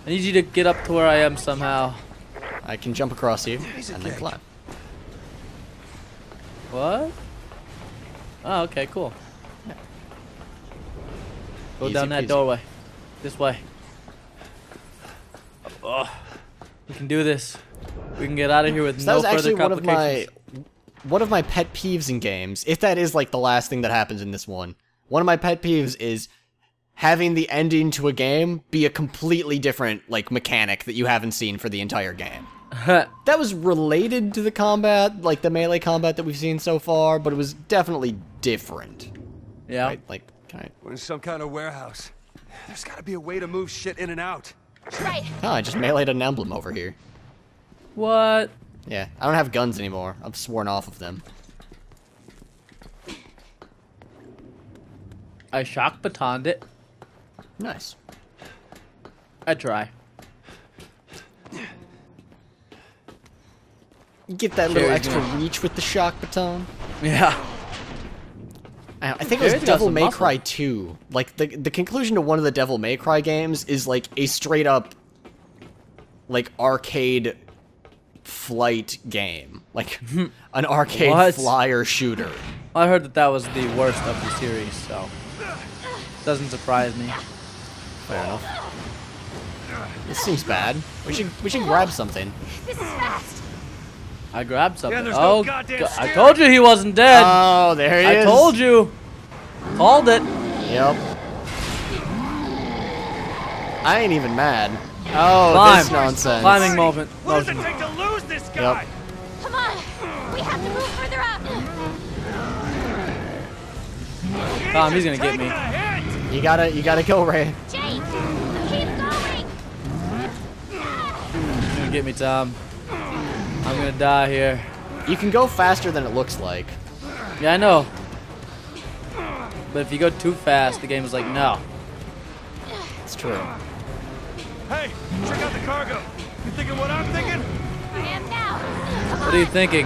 I need you to get up to where I am somehow. I can jump across you and then climb. What? Oh, okay, cool. Go Easy down that peasy. doorway. This way. Oh, we can do this. We can get out of here with So no that was further actually complications. one of my pet peeves in games. If that is like the last thing that happens in this one of my pet peeves is having the ending to a game be a completely different like mechanic that you haven't seen for the entire game. That was related to the combat, like the melee combat that we've seen so far, but it was definitely different. Yeah. Right? Like, We're in some kind of warehouse. There's gotta be a way to move shit in and out. Right. oh, I just meleeed an emblem over here. What? Yeah, I don't have guns anymore. I've sworn off of them. I shock batoned it. Nice. I try. You get that little Jerry's extra gonna- reach with the shock baton. Yeah. I think it was Jerry's got Devil some May muscle. Cry 2. Like, the conclusion to one of the Devil May Cry games is, like, a straight-up, like, arcade flight game. Like, an arcade What? flyer shooter. I heard that that was the worst of the series, so doesn't surprise me. Fair enough. This seems bad. We should grab something. This is fast. I grabbed something. there's no Oh, goddamn I steering. told you he wasn't dead. Oh, there he is. I told you. Called it. Yep. I ain't even mad. Oh, Climb. this nonsense. Climbing moment. What does it Motion. take to lose this guy? Yep. Come on. We have to move further up. Tom, he's gonna get Take me. the hit. You gotta go, Ray. Jake, keep going. He's gonna get me, Tom. I'm gonna die here. You can go faster than it looks like. Yeah, I know. But if you go too fast, the game is like, no. It's true. Hey, check out the cargo. You thinking what I'm thinking? I am now. What are you thinking?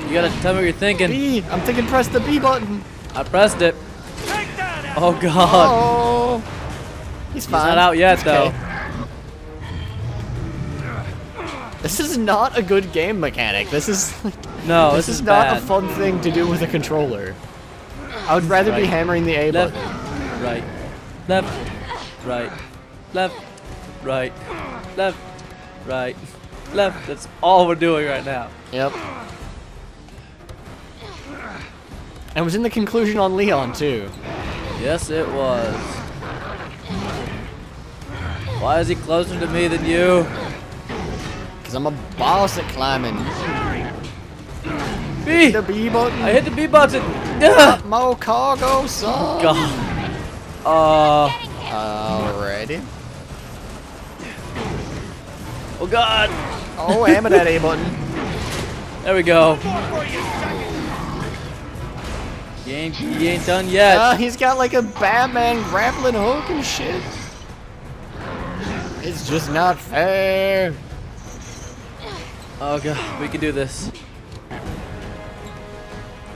You gotta tell me what you're thinking. B! I'm thinking press the B button. I pressed it. Take that out. Oh, God. Oh! He's fine. He's not out yet, It's though. okay. This is not a good game mechanic. This is No, this this is is not bad. a fun thing to do with a controller. I would rather be Right. hammering the A Left, button. right, left, right, left, right, left, right, left. That's all we're doing right now. Yep. And it was in the conclusion on Leon too. Yes, it was. Why is he closer to me than you? Cause I'm a boss at climbing. B! The B button. I hit the B button. Ugh. More cargo, son. God. Alrighty. Oh God. Oh, hammer that A button. There we go. More for you, You ain't done yet. He's got like a Batman grappling hook and shit. It's just not fair. Oh God, we can do this.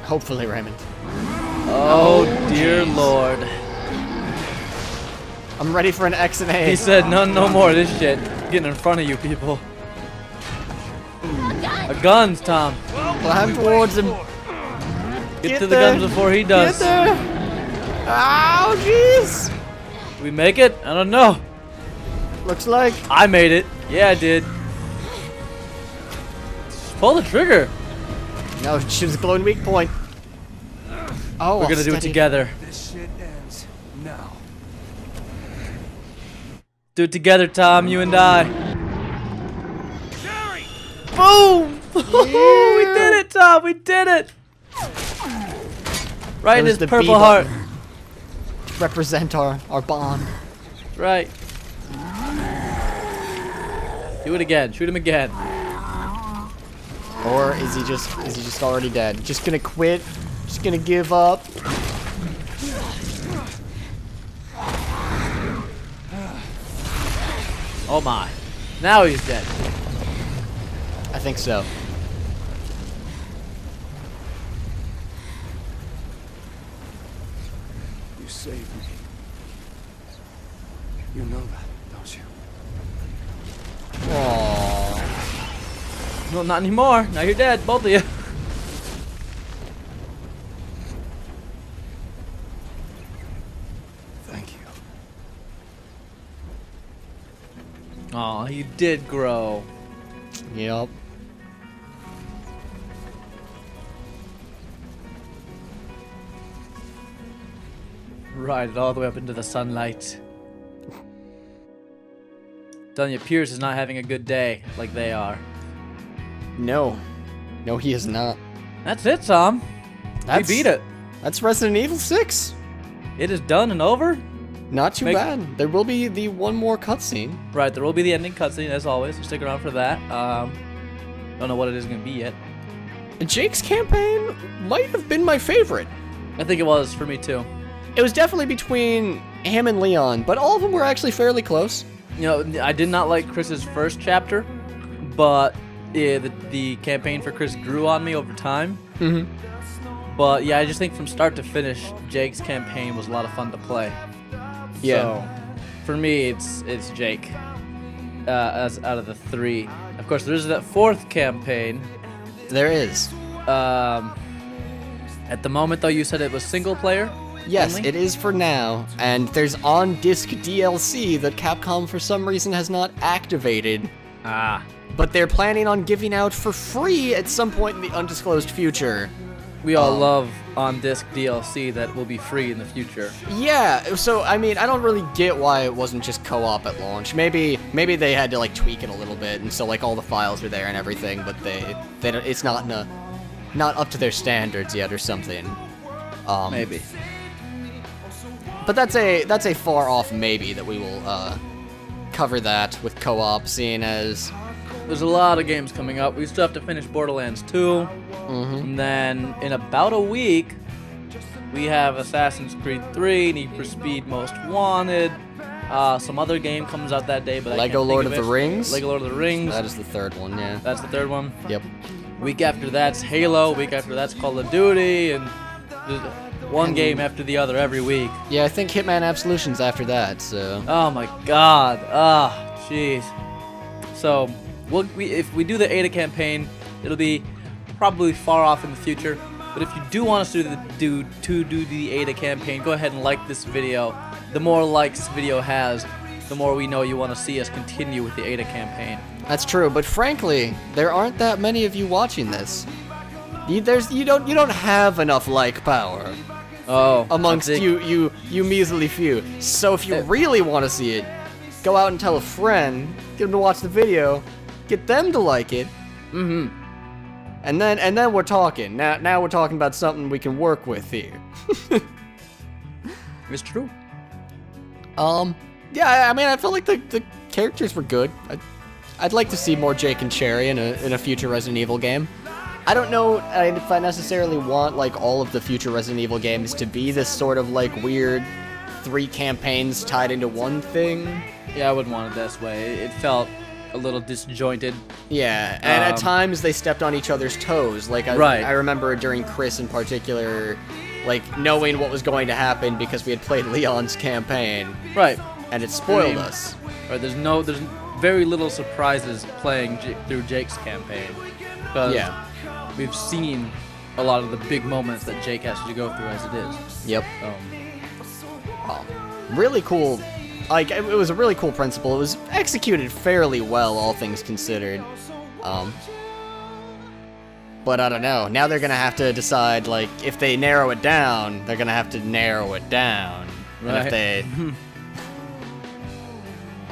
Hopefully, Raymond. Oh dear Lord. I'm ready for an X and A. He said no more of this shit. Getting in front of you people. A guns, Tom. Climb towards him. Get to the guns before he does. Get there. Ow, jeez. Did we make it? I don't know. Looks like. I made it. Yeah, I did. Pull the trigger. No, she was glowing weak point. Oh, We're gonna do it together. This shit ends now. Do it together, Tom. You and I. Jerry! Boom! We did it, Tom. We did it. Right in That was his the B purple heart. button. Represent our bond. Right. Do it again. Shoot him again. Or is he just already dead? Just gonna quit? Just gonna give up? Oh my. Now he's dead. I think so. You saved me. You know that, don't you? Aww. No, not anymore. Now you're dead, both of you. Thank you. Aw, you did grow. Yep. Ride it all the way up into the sunlight. Telling you, Pierce is not having a good day like they are. No. No, he is not. That's it, Tom. We beat it. That's Resident Evil 6. It is done and over. Not too bad. There will be the one more cutscene. Right, there will be the ending cutscene as always. So stick around for that. Don't know what it is going to be yet. Jake's campaign might have been my favorite. I think it was for me too. It was definitely between him and Leon, but all of them were actually fairly close. You know, I did not like Chris's first chapter, but yeah, the campaign for Chris grew on me over time. But yeah, I just think from start to finish, Jake's campaign was a lot of fun to play. Yeah. So, for me, it's Jake as out of the three. Of course, there is that fourth campaign. There is. At the moment, though, you said it was single player. Yes, only? it is for now, and there's on-disc DLC that Capcom for some reason has not activated. Ah. But they're planning on giving out for free at some point in the undisclosed future. We all love on-disc DLC that will be free in the future. Yeah, so I mean, I don't really get why it wasn't just co-op at launch. Maybe they had to like tweak it a little bit, and so like all the files are there and everything, but they don't, it's not up to their standards yet or something. Maybe. But that's a far off maybe that we will cover that with co-op, seeing as there's a lot of games coming up. We still have to finish Borderlands 2. And then in about a week, we have Assassin's Creed 3, Need for Speed Most Wanted. Some other game comes out that day, but Lego Lord of the Rings. Lego Lord of the Rings. That is the third one, yeah. That's the third one. Yep. Week after that's Halo. Week after that's Call of Duty, and there's one game after the other every week. Yeah, I think Hitman Absolution's after that. So. Oh my God. Ah, jeez. So, if we do the Ada campaign, it'll be probably far off in the future. But if you do want us to do the Ada campaign, go ahead and like this video. The more likes this video has, the more we know you want to see us continue with the Ada campaign. That's true, but frankly, there aren't that many of you watching this. You don't have enough like power. Oh, amongst you measly few. So if you really want to see it, go out and tell a friend, get them to watch the video, get them to like it. And then we're talking. Now we're talking about something we can work with here. It's true. Yeah, I mean, I felt like the characters were good. I'd like to see more Jake and Cherry in a future Resident Evil game. I don't know if I necessarily want like all of the future Resident Evil games to be this sort of like weird 3 campaigns tied into one thing. Yeah, I wouldn't want it this way. It felt a little disjointed. Yeah, and at times they stepped on each other's toes. Like I remember during Chris in particular, like knowing what was going to happen because we had played Leon's campaign. Right. And it spoiled us. Right. There's very little surprises playing through Jake's campaign. Because we've seen a lot of the big moments that Jake has to go through as it is. Yep. Really cool. Like, it was a really cool principle. It was executed fairly well, all things considered. But I don't know. Now they're gonna have to decide, like, if they narrow it down, they're gonna have to narrow it down. Right. And if they...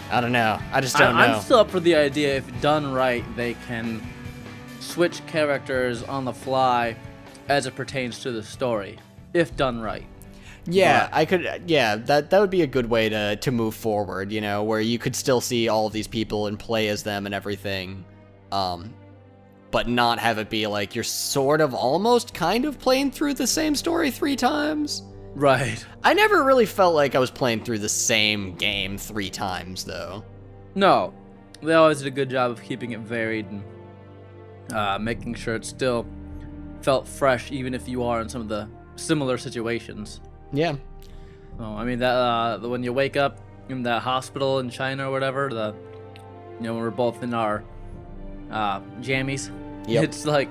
I don't know. I just don't know. I'm still up for the idea, if done right, they can switch characters on the fly as it pertains to the story. If done right. Yeah, that would be a good way to move forward, you know, where you could still see all of these people and play as them and everything, but not have it be like you're sort of almost kind of playing through the same story 3 times. Right. I never really felt like I was playing through the same game 3 times, though. No, they always did a good job of keeping it varied and making sure it still felt fresh, even if you are in some of the similar situations. Yeah. Oh, I mean that when you wake up in that hospital in China or whatever, when we're both in our jammies. Yep. It's like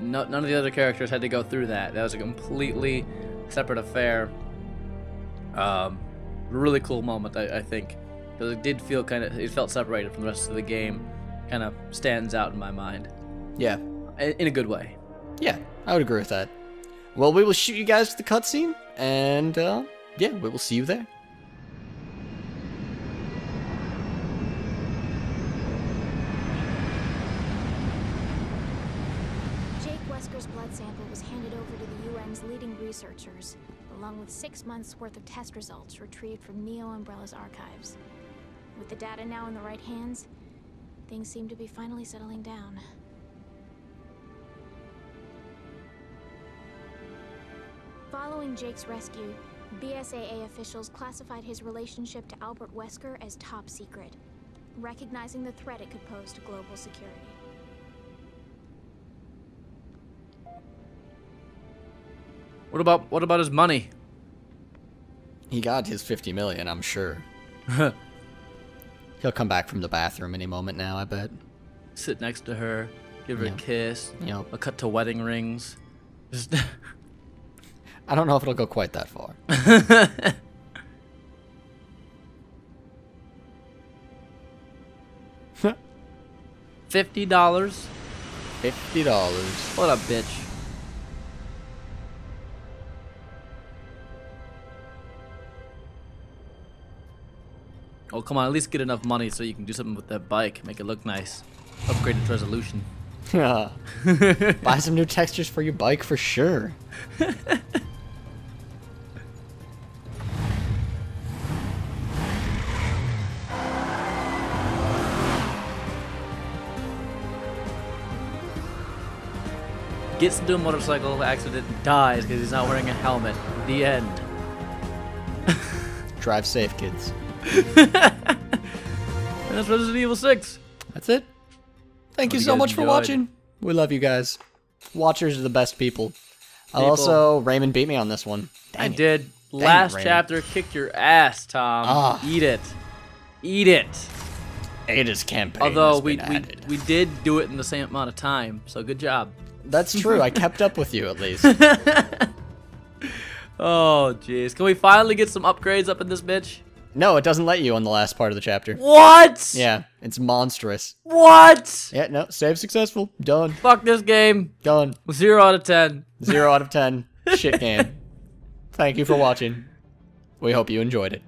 none of the other characters had to go through that. That was a completely separate affair. Really cool moment, I think, because it did feel it felt separated from the rest of the game. Kind of stands out in my mind. Yeah. In a good way. Yeah, I would agree with that. Well, we will shoot you guys to the cutscene, and yeah, we will see you there. Jake Wesker's blood sample was handed over to the UN's leading researchers, along with 6 months' worth of test results retrieved from Neo Umbrella's archives. With the data now in the right hands, things seem to be finally settling down. Following Jake's rescue, BSAA officials classified his relationship to Albert Wesker as top secret, recognizing the threat it could pose to global security. What about his money? He got his 50 million, I'm sure. He'll come back from the bathroom any moment now, I bet. Sit next to her, give her a kiss. Yep. A cut to wedding rings. Just I don't know if it'll go quite that far. $50. $50. What a bitch. Oh, come on, at least get enough money so you can do something with that bike. Make it look nice. Upgrade its resolution. Buy some new textures for your bike for sure. Gets into a motorcycle accident and dies because he's not wearing a helmet. The end. Drive safe, kids. And that's Resident Evil 6. That's it. Thank you Hope you so guys much for enjoyed. watching. We love you guys. Watchers are the best people. Also, Raymond beat me on this one. I Dang it. did. Dang Last it, Raymond. chapter kicked your ass, Tom. Ah. Eat it. Eat it. Ada's campaign Although has we been added. did do it in the same amount of time, so good job. That's true. I kept up with you at least. Oh, jeez. Can we finally get some upgrades up in this bitch? No, it doesn't let you on the last part of the chapter. What? Yeah, it's monstrous. What? Yeah, no, save successful. Done. Fuck this game. Done. 0 out of 10. 0 out of 10. Shit game. Thank you for watching. We hope you enjoyed it.